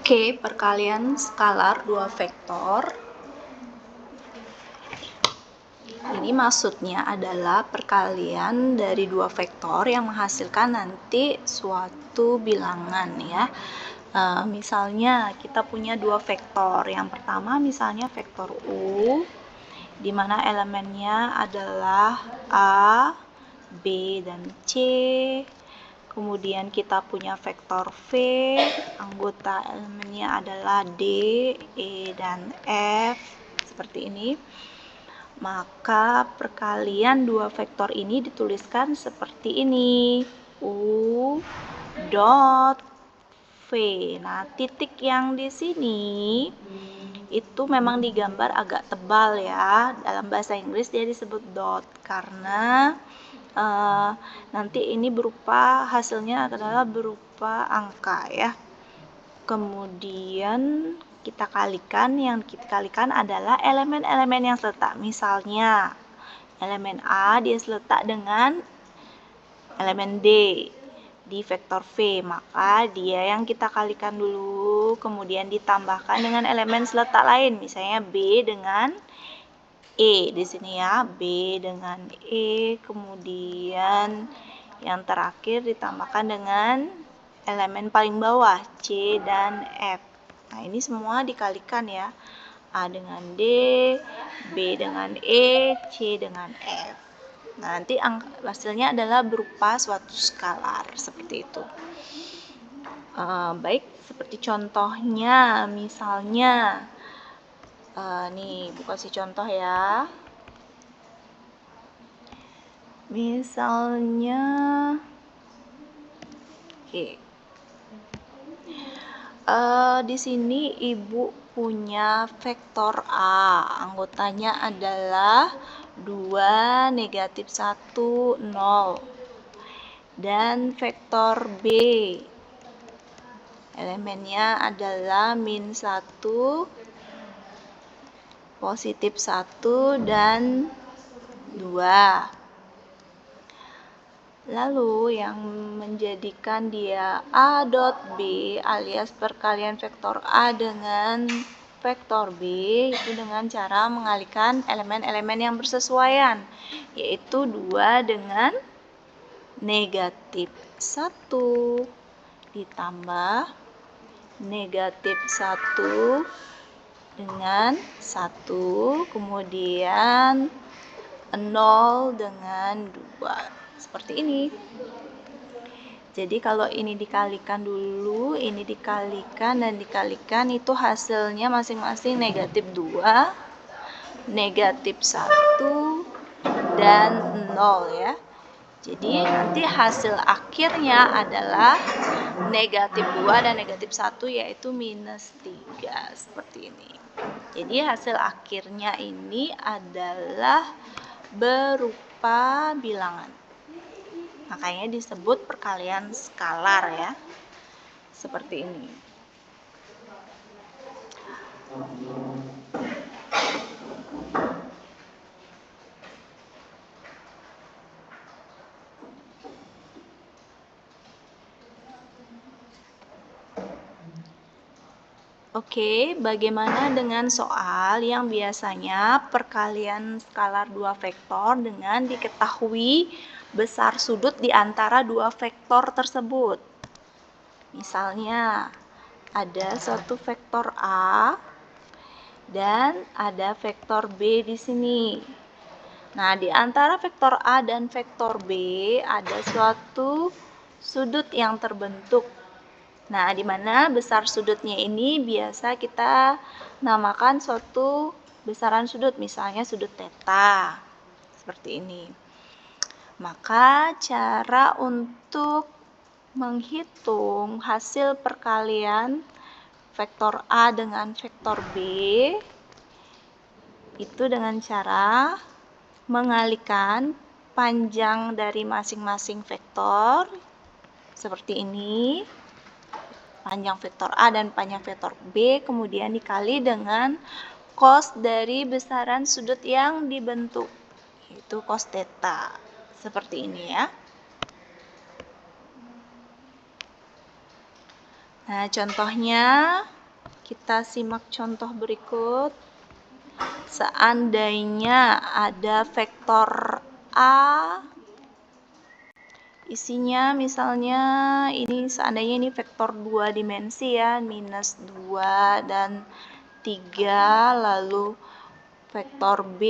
Oke, perkalian skalar dua vektor. Ini maksudnya adalah perkalian dari dua vektor yang menghasilkan nanti suatu bilangan ya. Misalnya kita punya dua vektor. Yang pertama misalnya vektor U, di mana elemennya adalah A, B, dan C. Kemudian kita punya vektor V, anggota elemennya adalah D, E, dan F, seperti ini. Maka perkalian dua vektor ini dituliskan seperti ini, U dot V. Nah, titik yang di sini itu memang digambar agak tebal ya. Dalam bahasa Inggris dia disebut dot karena nanti ini berupa hasilnya adalah berupa angka ya. Kemudian kita kalikan, yang kita kalikan adalah elemen-elemen yang seletak. Misalnya elemen A dia seletak dengan elemen D di vektor V, maka dia yang kita kalikan dulu, kemudian ditambahkan dengan elemen seletak lain, misalnya B dengan E di sini ya, B dengan E, kemudian yang terakhir ditambahkan dengan elemen paling bawah, C dan F. Nah, ini semua dikalikan ya, A dengan D, B dengan E, C dengan F. Nah, nanti hasilnya adalah berupa suatu skalar, seperti itu. Baik, seperti contohnya, misalnya nih, kasih contoh ya. Misalnya, oke. Di sini ibu punya vektor A, anggotanya adalah 2, negatif 1, 0. Dan vektor B, elemennya adalah min 1, positif 1, dan 2. Lalu yang menjadikan dia A dot B alias perkalian vektor A dengan vektor B itu dengan cara mengalihkan elemen-elemen yang bersesuaian, yaitu 2 dengan negatif 1 ditambah negatif 1 dengan 1, kemudian 0 dengan 2, seperti ini. Jadi kalau ini dikalikan dulu, ini dikalikan dan dikalikan, itu hasilnya masing-masing negatif 2, negatif 1, dan 0 ya. Jadi nanti hasil akhirnya adalah negatif 2 dan negatif 1, yaitu minus 3, seperti ini. Jadi hasil akhirnya ini adalah berupa bilangan. Makanya disebut perkalian skalar ya. Seperti ini. Oke, bagaimana dengan soal yang biasanya perkalian skalar dua vektor dengan diketahui besar sudut di antara dua vektor tersebut? Misalnya, ada suatu vektor A dan ada vektor B di sini. Nah, di antara vektor A dan vektor B ada suatu sudut yang terbentuk. Nah, di mana besar sudutnya ini biasa kita namakan suatu besaran sudut, misalnya sudut theta, seperti ini. Maka cara untuk menghitung hasil perkalian vektor A dengan vektor B itu dengan cara mengalihkan panjang dari masing-masing vektor, seperti ini. Panjang vektor A dan panjang vektor B kemudian dikali dengan cos dari besaran sudut yang dibentuk, yaitu cos theta, seperti ini ya. Nah, contohnya Kita simak contoh berikut. Seandainya ada vektor A, isinya misalnya ini, seandainya ini vektor 2 dimensi ya, minus 2 dan 3, lalu vektor B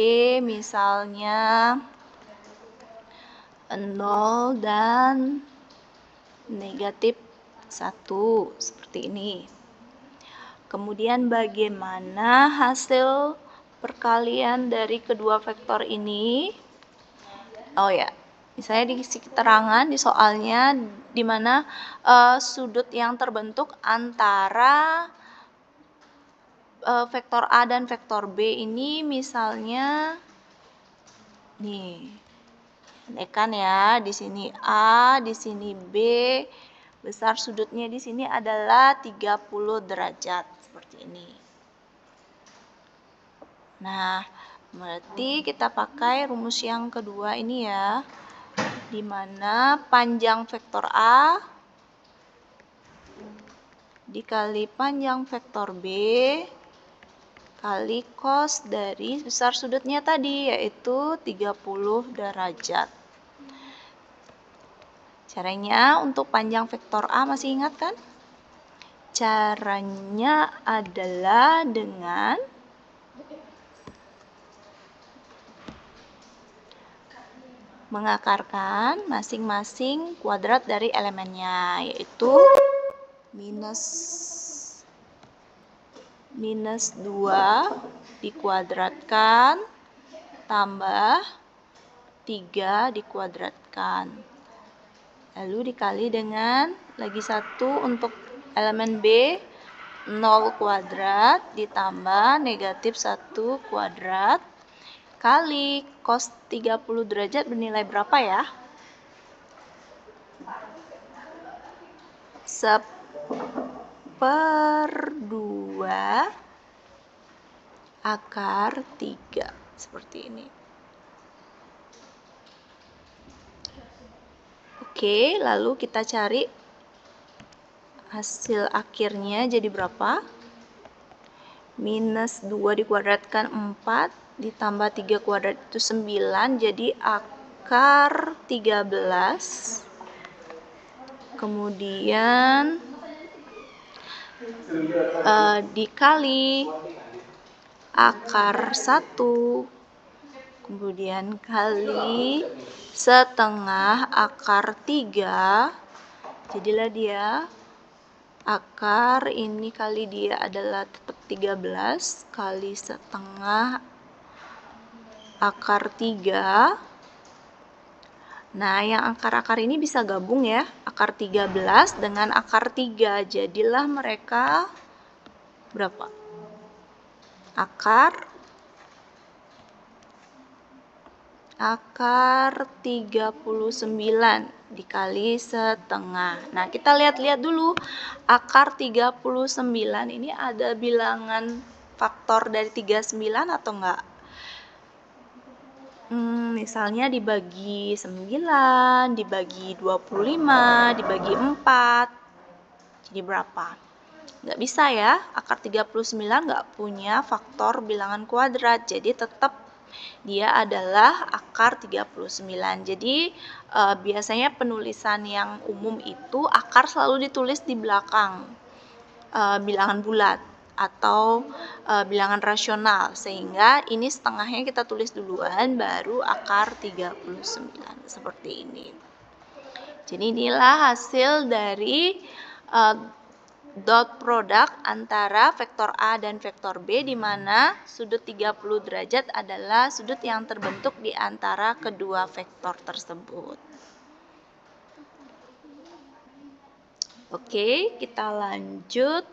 misalnya 0 dan negatif 1, seperti ini. Kemudian bagaimana hasil perkalian dari kedua vektor ini? Oh ya, misalnya di keterangan di soalnya di mana sudut yang terbentuk antara vektor A dan vektor B ini misalnya nih, kan ya, di sini A, di sini B, besar sudutnya di sini adalah 30 derajat seperti ini. Nah, berarti kita pakai rumus yang kedua ini ya, di mana panjang vektor A dikali panjang vektor B kali cos dari besar sudutnya tadi, yaitu 30 derajat. Caranya untuk panjang vektor A masih ingat kan? Caranya adalah dengan mengakarkan masing-masing kuadrat dari elemennya, yaitu minus 2 dikuadratkan tambah 3 dikuadratkan. Lalu dikali dengan lagi 1 untuk elemen B, 0 kuadrat ditambah negatif 1 kuadrat kali cos 30 derajat bernilai berapa ya? 1/2 akar 3, seperti ini. Oke, lalu kita cari hasil akhirnya jadi berapa? Minus 2 dikuadratkan 4, ditambah 3 kuadrat itu 9, jadi akar 13. Kemudian dikali akar 1, kemudian kali setengah akar 3, jadilah dia akar ini kali dia adalah tetap 13 kali setengah akar 3. Nah, yang akar-akar ini bisa gabung ya, akar 13 dengan akar 3, jadilah mereka berapa? Akar 39 dikali setengah. Nah, kita lihat-lihat dulu akar 39 ini ada bilangan faktor dari 39 atau enggak? Misalnya dibagi 9, dibagi 25, dibagi 4, jadi berapa? Nggak bisa ya, akar 39 nggak punya faktor bilangan kuadrat, jadi tetap dia adalah akar 39. Jadi biasanya penulisan yang umum itu akar selalu ditulis di belakang bilangan bulat atau bilangan rasional, sehingga ini setengahnya kita tulis duluan baru akar 39 seperti ini. Jadi inilah hasil dari dot product antara vektor A dan vektor B, di mana sudut 30 derajat adalah sudut yang terbentuk di antara kedua vektor tersebut. Oke, kita lanjut.